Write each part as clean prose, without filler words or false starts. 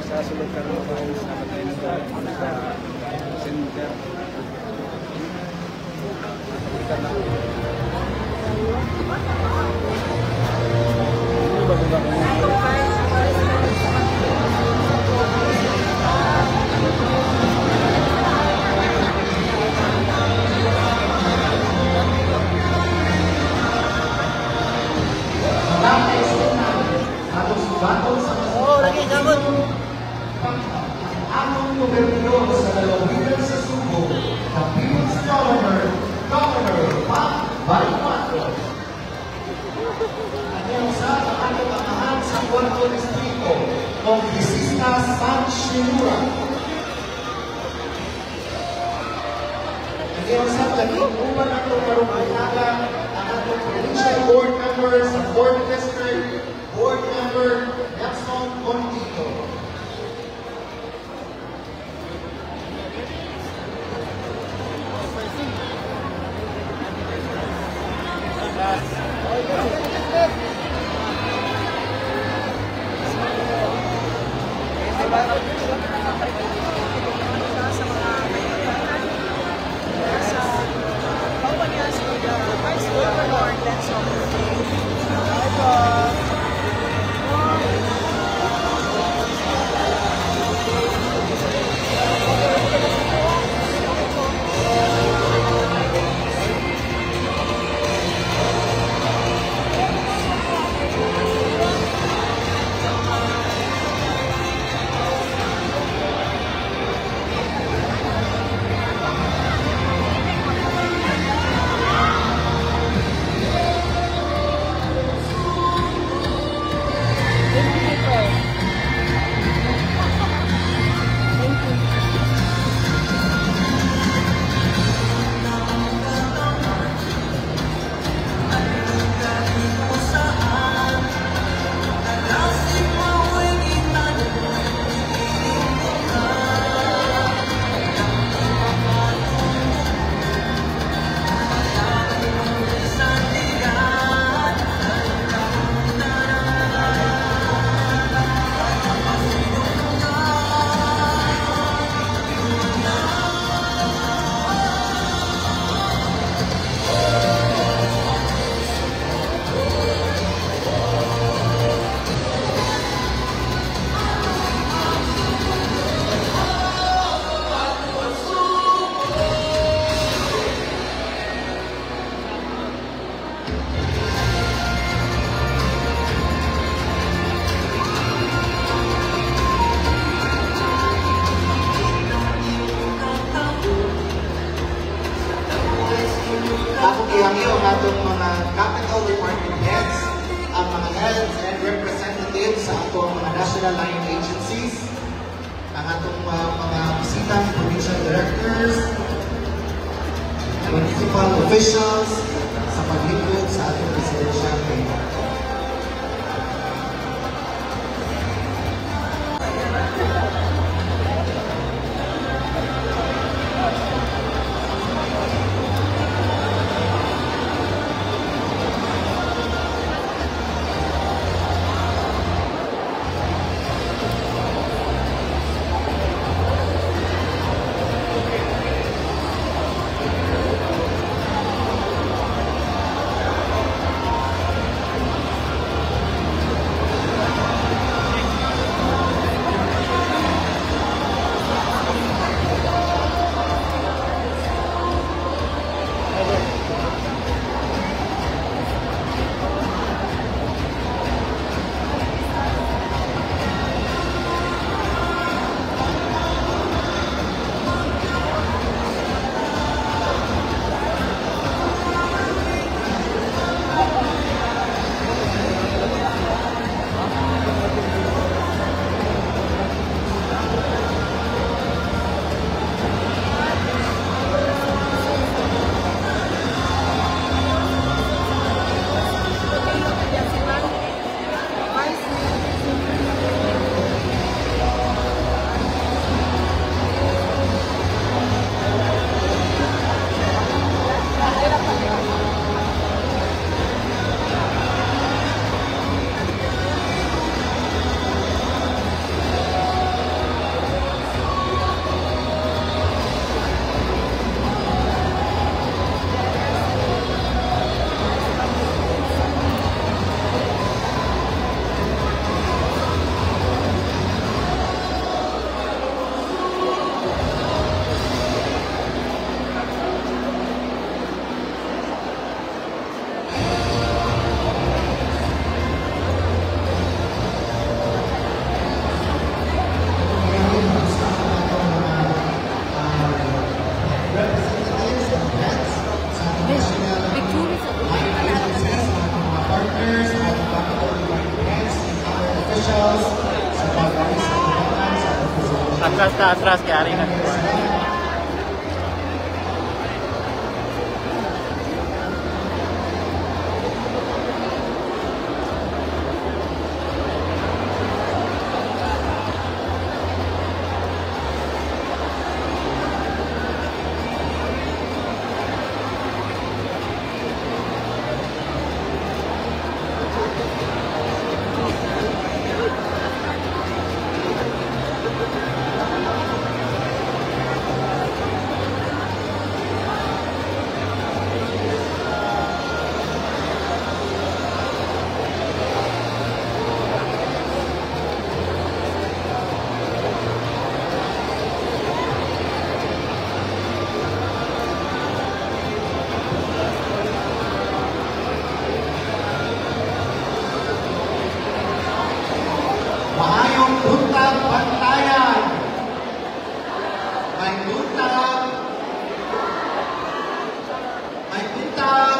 Sa sulod ka rin mga sa patay na doon sa center. Kita na. Ano ba ba? Oh, lagi gamot. Among gobernador sa lalawigan sa Subo, ang People's Governor Pat Balimato. Ang sa katapamahan sa 4 distrito, Kongresista San Shinura. Ang sa kaningupan ang karumayaga, ang atong provincial board member sa 4th district, board member Nelson Condito. Ang atong mga capital department heads, ang mga heads and representatives sa atong mga national line agencies, ang atong mga bisitang provincial directors, municipal officials sa paglingkod sa atong presidential campaign. national line agencies, sa ating mga partners, sa ating capital heads, and other officials, sa pag-alis sa kailangan, sa pag-alis. Atras ka, atras, kaya rin na. Maayong buntag bantayan. May buntag. May buntag.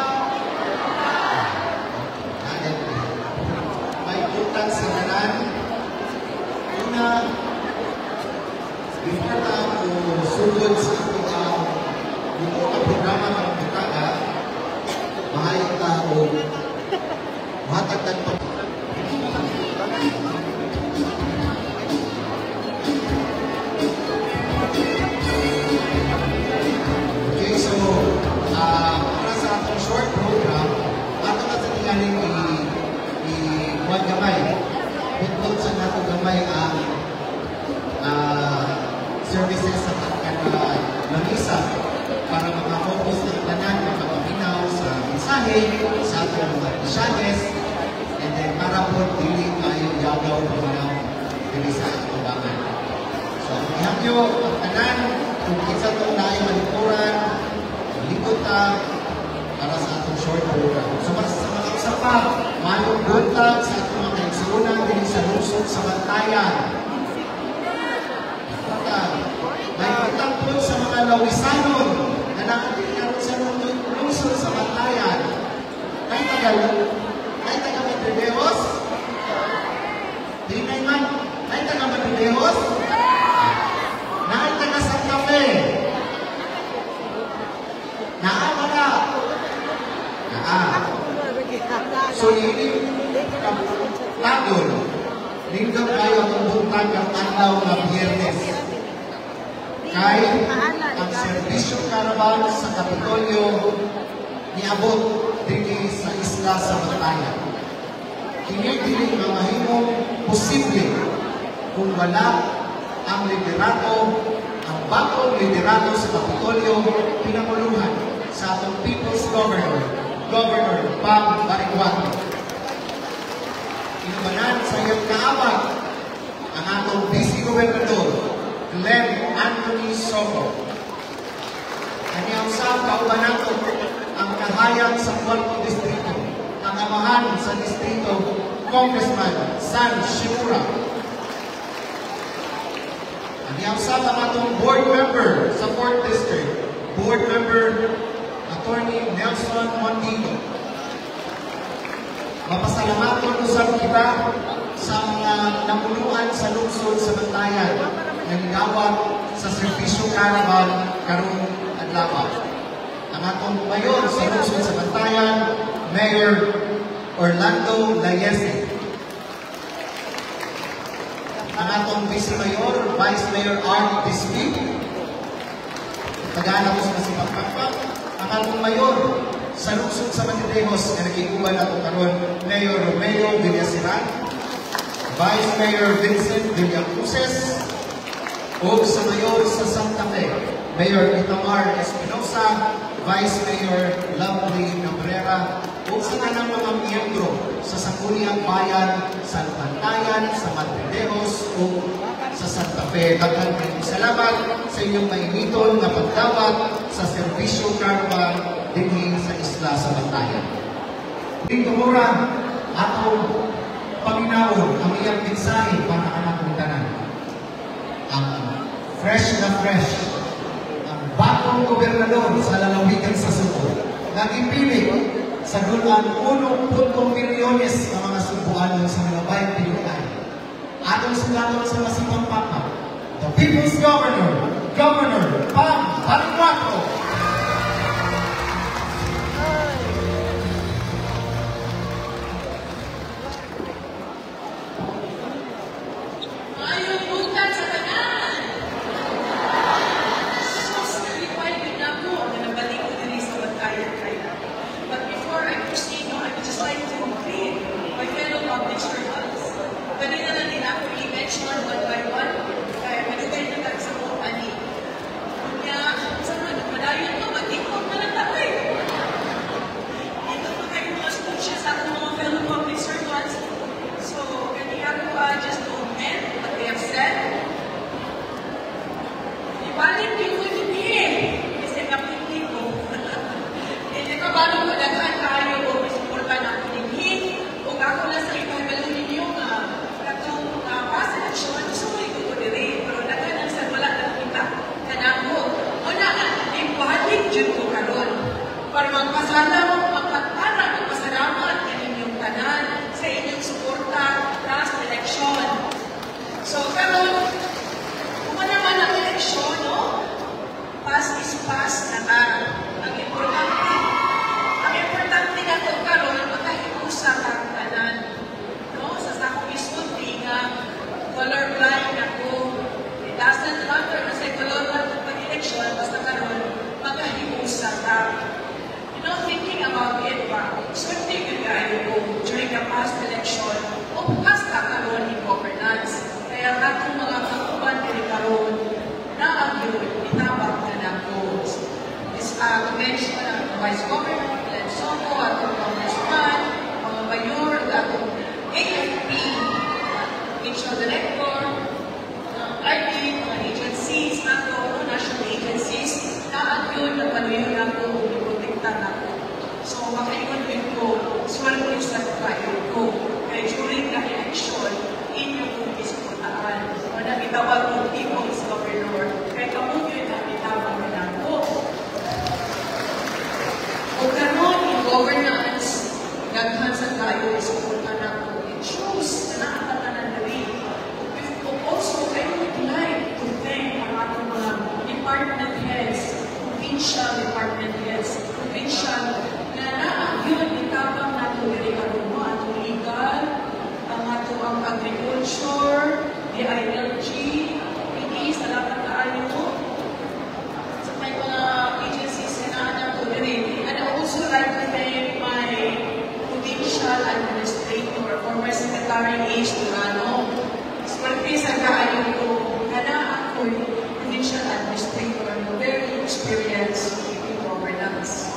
May buntag sa kanan. Una, before na ako sugod sa ang programa ng butaga, maayong tao, matagdag pa. Okay, so, para sa atong short program, ato na sa tingaling i-kuhan gamay. Pitod sa nato gamay ang services sa lamisa para makapokus ng tanan, makapaminaw sa mensahe, sa atong mga isyales, and then para po dili tayo yagaw paminaw dili sa tubangan. So, ihangyo ang tanan, kung kinsa itong naay malikuran, likod ta para sa atong short program. So, para sa mga usapa, mayong buntag sa atong mga kaigsunan din sa lungsod sa Bantayan. May buntag po sa mga lawisanon na nakatinaron sa lungsod sa Bantayan. Kay taga Madridejos? Di na man, kay taga Madridejos? Naay taga Santa Fe. Naa ka. So, yun tagol. Linggang kayo ang buntag ang adlaw na Biyernes. Kay ang serbisyo karaban sa Kapitolyo niabot dili sa isla sa Bantayan. Kini dili mamahimong posible kung wala ang liderato, ang bagong liderato sa Kapitolyo pinamuluhan sa atong People's Governor, Governor Pam Bariguan. Inumanan sa iyang kaawat ang atong Vice Gobernador, Glenn Anthony Soto. Kanyang sa kaubanato ang kahayag sa 4th Distrito, ang amahan sa Distrito, Congressman San Shimura. Kanyang sa atong board member sa 4th District, board member Attorney Nelson Mondigo. Mapasalamat usab kita sa mga namuluan sa lungsod sa Bantayan na gigawat sa serbisyo karaban karong adlaw. Ang atong mayor sa lungsod sa Bantayan, Mayor Orlando Layese. Ang atong Vice Mayor, Vice Mayor Art Bisbee. Tagana ko sa Masipagpagpag. Ang atong mayor sa lungsod sa Madridejos na nag-iuban nato karon, Mayor Romeo Villasiran, Vice Mayor Vincent Villacruces, o sa mayor sa Santa Fe, Mayor Itamar Espinosa, Vice Mayor Lovely Cabrera, o sa tanang mga miyembro sa Sangguniang Bayan, sa Bantayan, sa Madridejos, o sa Santa Fe. Daghang salamat sa inyong mainiton na pagdawat sa serbisyo karaban dinhi sa isla sa Bantayan. Dito mura, atong paminawon ang iyang mensahe para anatong tanan. Ang fresh na fresh, ang bagong gobernador sa lalawigan sa Subo, na nag-ipiling sa gulan 1 milyones ng mga Cebuano sa Nilabay, Pilipinas. Atong sugaton sa masipang papa, the People's Governor, Governor Pam Balingwato. Para magpasalamat kaninyong tanan sa inyong suporta last election. So, pero kung naman ang eleksyon, no? Pass is pass na ta. Ang importante na ito karon makahiusa ang tanan. No? Sa sakong isulti nga colorblind ako. It doesn't matter na sa color pag-eleksyon, basta karon makahiusa ka. Thinking about it pa, swerte yun kayo ko during the past election o bukas ka karoon in governance. Kaya atong mga kakuban din karoon na ang yun, itabang na ng goals. To mention ang Vice Governor, Glenn Soto, atong Congressman, mga mayor, atong AFP, Provincial Director, RP, mga agencies, nato, national agencies, na ang yun, napanuyo na ko, ako. So, makaingon din ko, swerte sa kayo ko. Kaya during the election, inyong kong isputaan. O nabitawag kong People's Governor, kaya kamong yun nabitawag na ako. O karon in governance, daghan sa kayo isputaan ako. I-choose na nakakatanan na rin. Also, I would like to thank ang ating mga department heads, provincial department heads, provincial na yun, itabang natin diri karon mo atong legal, ang ato ang agriculture, DILG, PD, salamat kaayo mo. Sa may mga agencies na nato diri. And I also like to thank my provincial administrator, former Secretary H. Durano. Swerte sa kaayo ko, kana ako provincial administrator, very experienced in governance.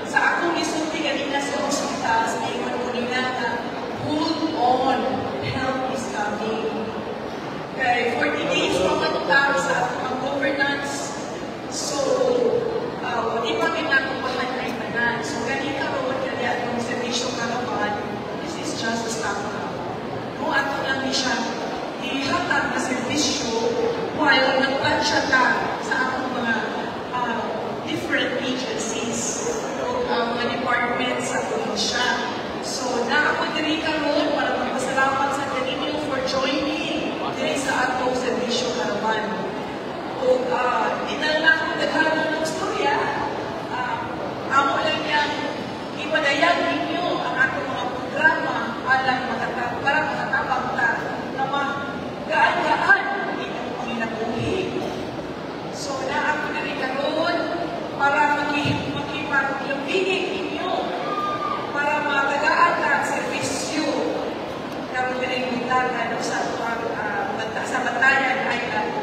Sa akong isulti kanina sa hospital, sa ingon ko nila na hold on, help is coming. Okay, 40 days pa matutang sa akong governance. So, di pa ginagawahan ay tanan. So, ganito ron kaya itong servisyo karawan, this is just a stop now. Kung ato lang siya, ihatag na servisyo while nagpansya ta sa akong mga different agencies o mga departments sa probinsya. So, naako diri karon para magpasalamat sa kaninyo for joining diri sa atong servisyo karawan. O, dinala na akong daghanon ng storya. Amo lang niyang ipadayag ninyo ang atong mga programa para makatabang ta na gaan-gaan inyong panginabuhi. So, naako diri karon para makipaglambingin ninyo, para matagaan ang servisyo ng pinagmitagan sa Batayan Island.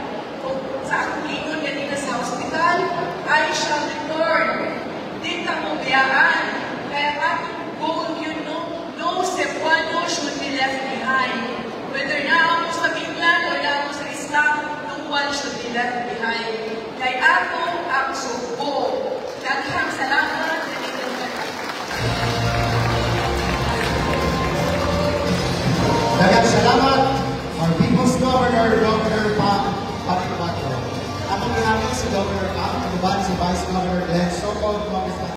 Sa akong ingon ganito sa hospital, I shall return. Di ka mo biyaan. Kaya akong goal yun, no Cebuano should be left behind. Whether na ako sa Biglan o na ako sa Islam, no one should be left behind. Kaya ako ang subo. Daghang salamat. Daghang salamat, our People's Governor, Governor Pam Balingwato. Ako ginamit si Governor Pam, si Vice Governor Glenn Soto,